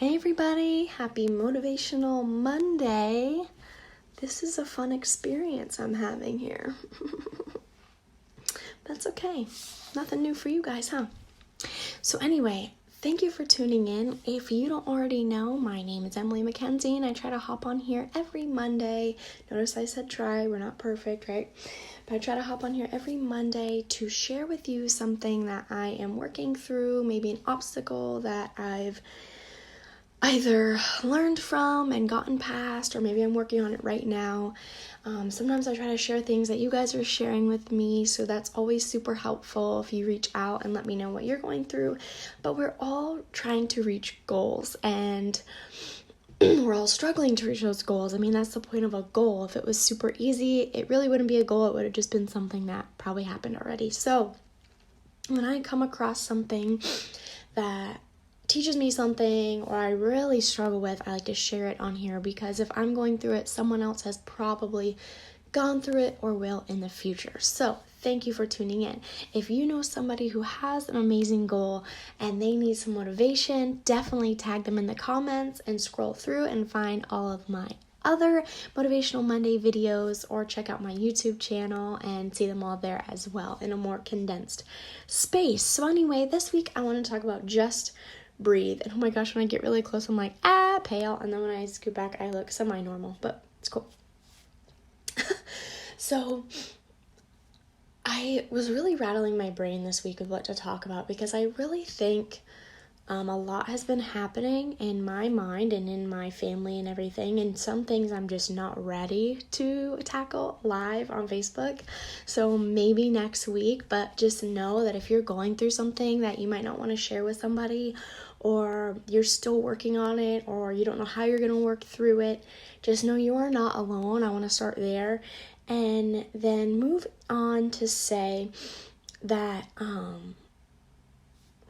Hey everybody, happy Motivational Monday. This is a fun experience I'm having here. That's okay. Nothing new for you guys, huh? So anyway, thank you for tuning in. If you don't already know, my name is Emily McKenzie and I try to hop on here every Monday. Notice I said try, we're not perfect, right? But I try to hop on here every Monday to share with you something that I am working through, maybe an obstacle that I've either learned from and gotten past, or maybe I'm working on it right now. Sometimes I try to share things that you guys are sharing with me, so that's always super helpful if you reach out and let me know what you're going through. But we're all trying to reach goals, and we're all struggling to reach those goals. I mean, that's the point of a goal. If it was super easy, it really wouldn't be a goal. It would have just been something that probably happened already. So when I come across something that teaches me something or I really struggle with, I like to share it on here, because if I'm going through it, someone else has probably gone through it or will in the future. So thank you for tuning in. If you know somebody who has an amazing goal and they need some motivation, definitely tag them in the comments and scroll through and find all of my other Motivational Monday videos, or check out my YouTube channel and see them all there as well in a more condensed space. So anyway, this week I want to talk about just breathe. And oh my gosh, when I get really close, I'm like, pale. And then when I scoot back, I look semi-normal, but it's cool. So I was really rattling my brain this week with what to talk about, because I really think a lot has been happening in my mind and in my family and everything, and some things I'm just not ready to tackle live on Facebook. So maybe next week, but just know that if you're going through something that you might not want to share with somebody, or you're still working on it, or you don't know how you're going to work through it, just know you are not alone. I want to start there and then move on to say that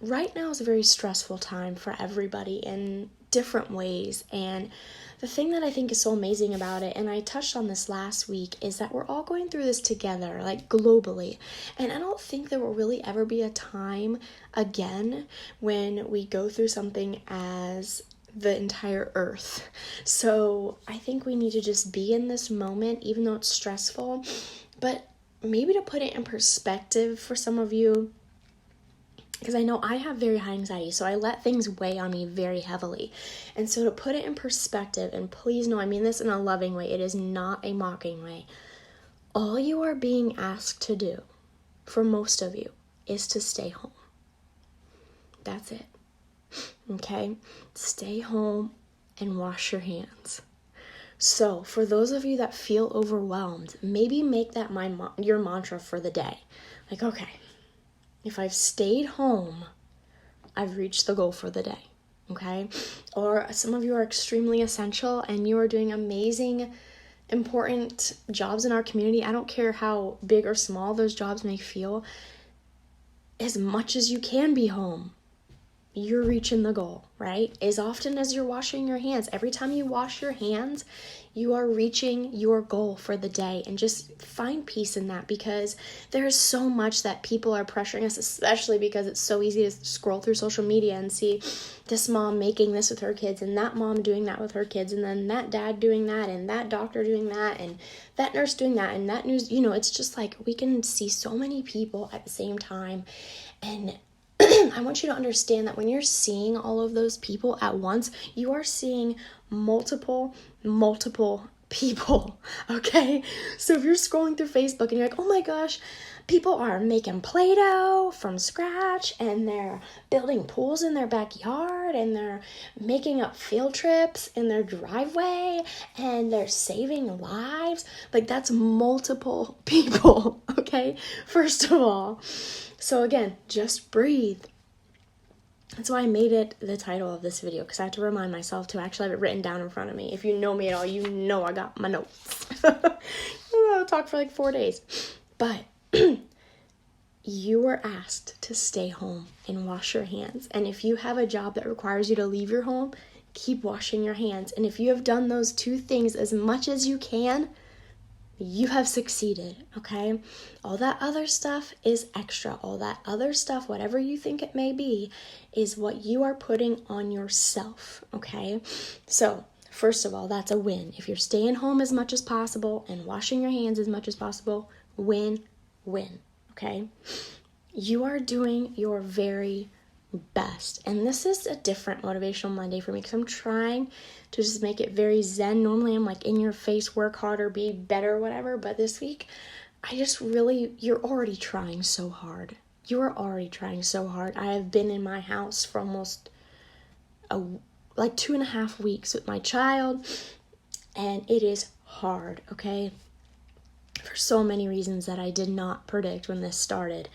right now is a very stressful time for everybody in different ways. And the thing that I think is so amazing about it, and I touched on this last week, is that we're all going through this together, like globally. And I don't think there will really ever be a time again when we go through something as the entire earth. So I think we need to just be in this moment, even though it's stressful. But maybe to put it in perspective for some of you, because I know I have very high anxiety, so I let things weigh on me very heavily. And so to put it in perspective, and please know I mean this in a loving way, it is not a mocking way. All you are being asked to do, for most of you, is to stay home. That's it. Okay? Stay home and wash your hands. So for those of you that feel overwhelmed, maybe make that your mantra for the day. Like, okay, if I've stayed home, I've reached the goal for the day, okay? Or some of you are extremely essential and you are doing amazing, important jobs in our community. I don't care how big or small those jobs may feel. As much as you can be home, you're reaching the goal, right? As often as you're washing your hands, every time you wash your hands, you are reaching your goal for the day. And just find peace in that, because there's so much that people are pressuring us, especially because it's so easy to scroll through social media and see this mom making this with her kids, and that mom doing that with her kids, and then that dad doing that, and that doctor doing that, and that nurse doing that, and that news, it's just like we can see so many people at the same time. And I want you to understand that when you're seeing all of those people at once, you are seeing multiple people, okay? So if you're scrolling through Facebook and you're like, oh my gosh, people are making Play-Doh from scratch, and they're building pools in their backyard, and they're making up field trips in their driveway, and they're saving lives, like that's multiple people, okay? First of all. So again, just breathe. That's why I made it the title of this video, because I have to remind myself to actually have it written down in front of me. If you know me at all, you know I got my notes. I'll talk for like 4 days. But you were asked to stay home and wash your hands. And if you have a job that requires you to leave your home, keep washing your hands. And if you have done those two things as much as you can, you have succeeded, okay? All that other stuff is extra. All that other stuff, whatever you think it may be, is what you are putting on yourself, okay? So, first of all, that's a win. If you're staying home as much as possible and washing your hands as much as possible, win, okay? You are doing your very best. And this is a different Motivational Monday for me because I'm trying to just make it very zen. Normally I'm like in your face, work harder, be better, whatever. But this week, you're already trying so hard. You are already trying so hard. I have been in my house for almost 2.5 weeks with my child, and it is hard, okay? For so many reasons that I did not predict when this started.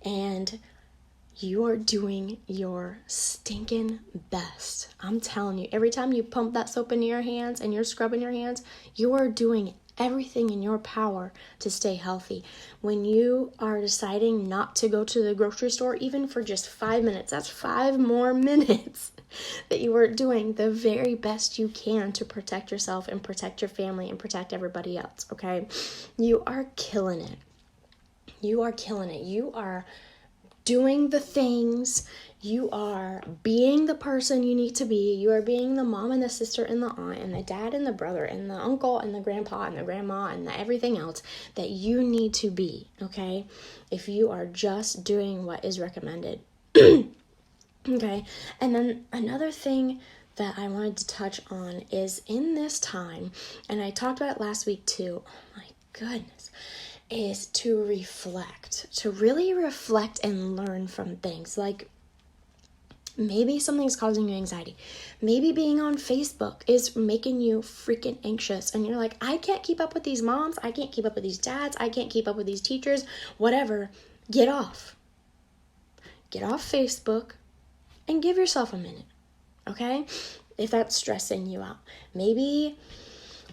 And you are doing your stinking best. I'm telling you, every time you pump that soap into your hands and you're scrubbing your hands, you are doing everything in your power to stay healthy. When you are deciding not to go to the grocery store, even for just 5 minutes, that's 5 more minutes that you are doing the very best you can to protect yourself and protect your family and protect everybody else, okay? You are killing it. You are killing it. You are doing the things. You are being the person you need to be. You are being the mom and the sister and the aunt and the dad and the brother and the uncle and the grandpa and the grandma and the everything else that you need to be, okay? If you are just doing what is recommended. Okay, and then another thing that I wanted to touch on is in this time, and I talked about it last week too, oh my goodness, is to reflect, to really reflect and learn from things. Like maybe something's causing you anxiety. Maybe being on Facebook is making you freaking anxious, and you're like, I can't keep up with these moms, I can't keep up with these dads, I can't keep up with these teachers, whatever. Get off Facebook and give yourself a minute, okay? If that's stressing you out. Maybe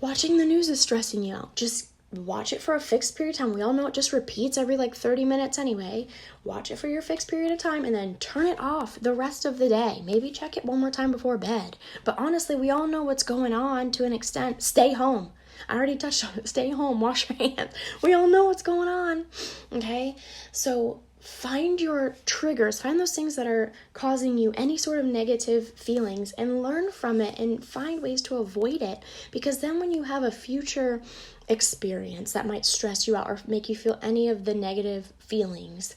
watching the news is stressing you out. Just watch it for a fixed period of time. We all know it just repeats every 30 minutes anyway. Watch it for your fixed period of time and then turn it off the rest of the day. Maybe check it one more time before bed. But honestly, we all know what's going on to an extent. Stay home. I already touched on it. Stay home. Wash your hands. We all know what's going on, okay? So find your triggers, find those things that are causing you any sort of negative feelings and learn from it and find ways to avoid it, because then when you have a future experience that might stress you out or make you feel any of the negative feelings,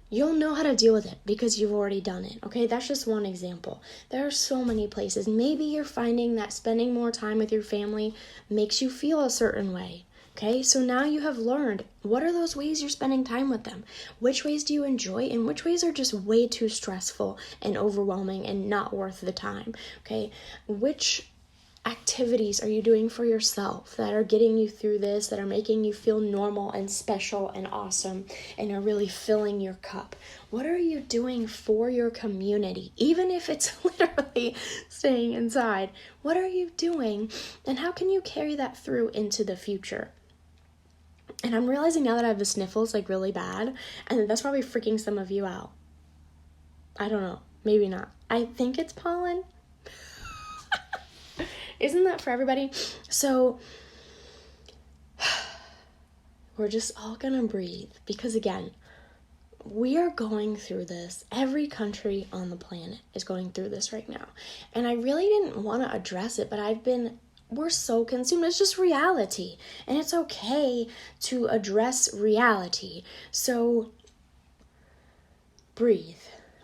you'll know how to deal with it because you've already done it, okay? That's just one example. There are so many places. Maybe you're finding that spending more time with your family makes you feel a certain way. Okay, so now you have learned what are those ways you're spending time with them? Which ways do you enjoy and which ways are just way too stressful and overwhelming and not worth the time? Okay, which activities are you doing for yourself that are getting you through this, that are making you feel normal and special and awesome and are really filling your cup? What are you doing for your community? Even if it's literally staying inside, what are you doing and how can you carry that through into the future? And I'm realizing now that I have the sniffles really bad, and that's probably freaking some of you out. I don't know. Maybe not. I think it's pollen. Isn't that for everybody? So we're just all gonna breathe because, again, we are going through this. Every country on the planet is going through this right now. And I really didn't want to address it, but we're so consumed. It's just reality. And it's okay to address reality. So breathe.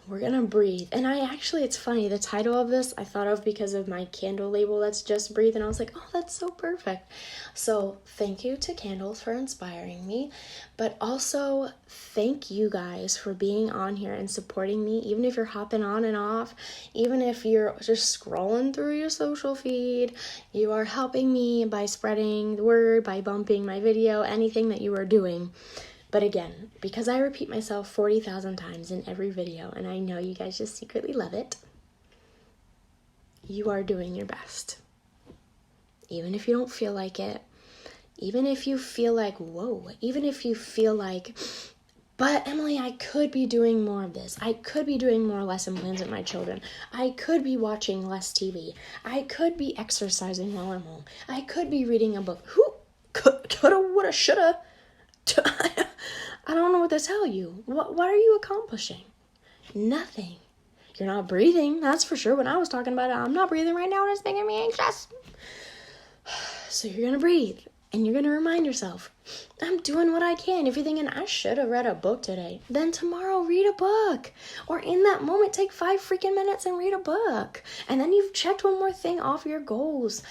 We're gonna breathe. And it's funny, the title of this I thought of because of my candle label that's just breathe, and I was like, oh, that's so perfect. So thank you to candles for inspiring me, but also thank you guys for being on here and supporting me, even if you're hopping on and off, even if you're just scrolling through your social feed, you are helping me by spreading the word, by bumping my video, anything that you are doing. But again, because I repeat myself 40,000 times in every video, and I know you guys just secretly love it, you are doing your best. Even if you don't feel like it, even if you feel like, whoa, even if you feel like, but Emily, I could be doing more of this. I could be doing more lesson plans with my children. I could be watching less TV. I could be exercising while I'm home. I could be reading a book. Coulda, woulda, shoulda. I don't know what to tell you. What are you accomplishing? Nothing. You're not breathing, that's for sure. When I was talking about it, I'm not breathing right now and it's making me anxious. So you're going to breathe and you're going to remind yourself, I'm doing what I can. If you're thinking, I should have read a book today, then tomorrow read a book. Or in that moment, take 5 freaking minutes and read a book. And then you've checked one more thing off your goals.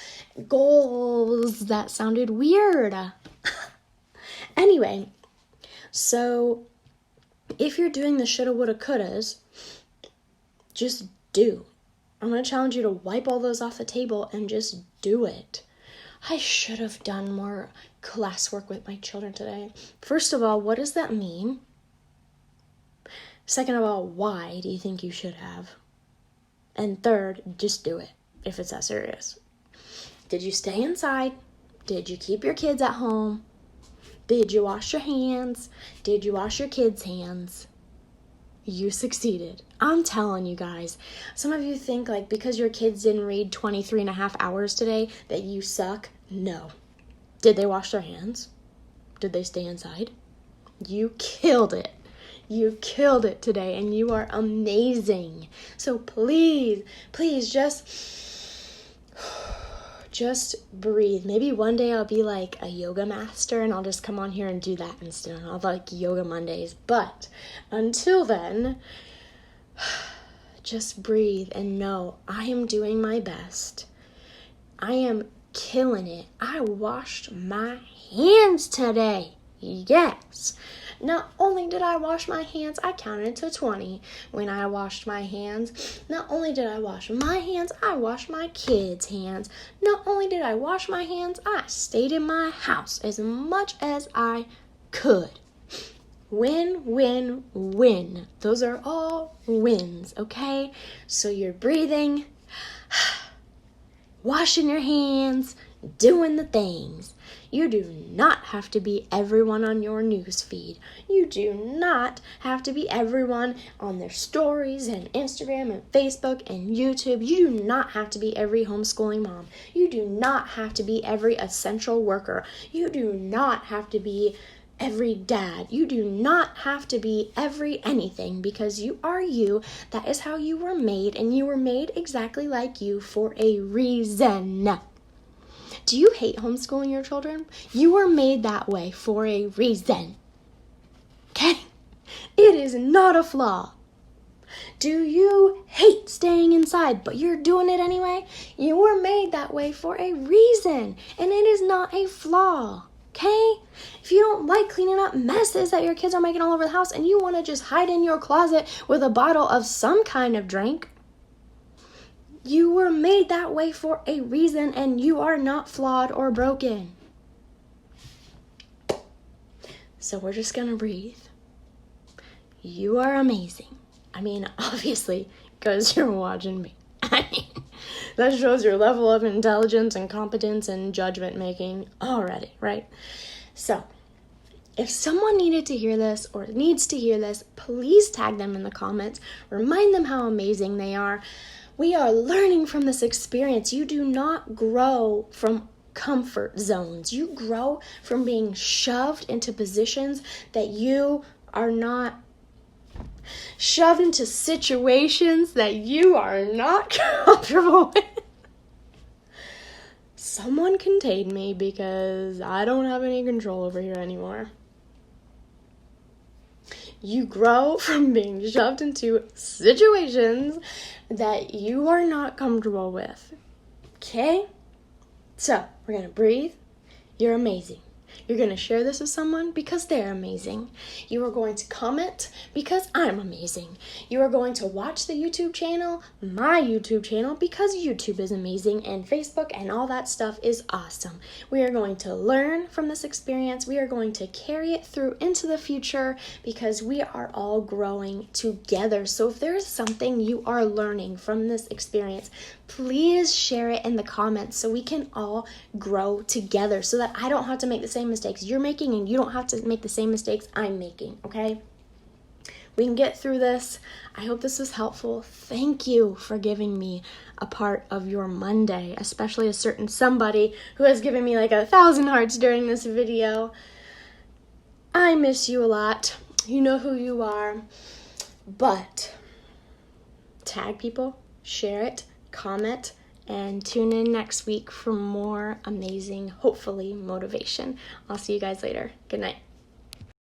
Goals, that sounded weird. Anyway, so if you're doing the shoulda, woulda, couldas, just do. I'm going to challenge you to wipe all those off the table and just do it. I should have done more classwork with my children today. First of all, what does that mean? Second of all, why do you think you should have? And third, just do it if it's that serious. Did you stay inside? Did you keep your kids at home? Did you wash your hands? Did you wash your kids' hands? You succeeded. I'm telling you guys. Some of you think like because your kids didn't read 23 and a half hours today that you suck. No. Did they wash their hands? Did they stay inside? You killed it. You killed it today and you are amazing. So please just breathe. Maybe one day I'll be like a yoga master and I'll just come on here and do that instead. I'll have like yoga Mondays. But until then, just breathe and know I am doing my best. I am killing it. I washed my hands today. Yes. Not only did I wash my hands, I counted to 20 when I washed my hands. Not only did I wash my hands, I washed my kids' hands. Not only did I wash my hands, I stayed in my house as much as I could. Win, win, win. Those are all wins, okay? So you're breathing, washing your hands, doing the things. You do not have to be everyone on your news feed. You do not have to be everyone on their stories and Instagram and Facebook and YouTube. You do not have to be every homeschooling mom. You do not have to be every essential worker. You do not have to be every dad. You do not have to be every anything because you are you. That is how you were made, and you were made exactly like you for a reason. Do you hate homeschooling your children? You were made that way for a reason. Okay? It is not a flaw. Do you hate staying inside, but you're doing it anyway? You were made that way for a reason, and it is not a flaw. Okay? If you don't like cleaning up messes that your kids are making all over the house and you want to just hide in your closet with a bottle of some kind of drink, you were made that way for a reason, and you are not flawed or broken. So we're just gonna breathe. You are amazing. I mean, obviously, because you're watching me. I mean, that shows your level of intelligence and competence and judgment making already, right? So, if someone needed to hear this or needs to hear this, please tag them in the comments. Remind them how amazing they are. We are learning from this experience. You do not grow from comfort zones. You grow from being shoved into positions that you are not, shoved into situations that you are not comfortable with. Someone contain me because I don't have any control over here anymore. You grow from being shoved into situations that you are not comfortable with. Okay? So, we're going to breathe. You're amazing. You're going to share this with someone because they're amazing. You are going to comment because I'm amazing. You are going to watch the YouTube channel, my YouTube channel, because YouTube is amazing and Facebook and all that stuff is awesome. We are going to learn from this experience. We are going to carry it through into the future because we are all growing together. So if there is something you are learning from this experience, please share it in the comments so we can all grow together so that I don't have to make the same mistakes you're making and you don't have to make the same mistakes I'm making, okay? We can get through this. I hope this was helpful. Thank you for giving me a part of your Monday, especially a certain somebody who has given me like 1,000 hearts during this video. I miss you a lot. You know who you are. But tag people, share it, comment, and tune in next week for more amazing, hopefully, motivation. I'll see you guys later. Good night.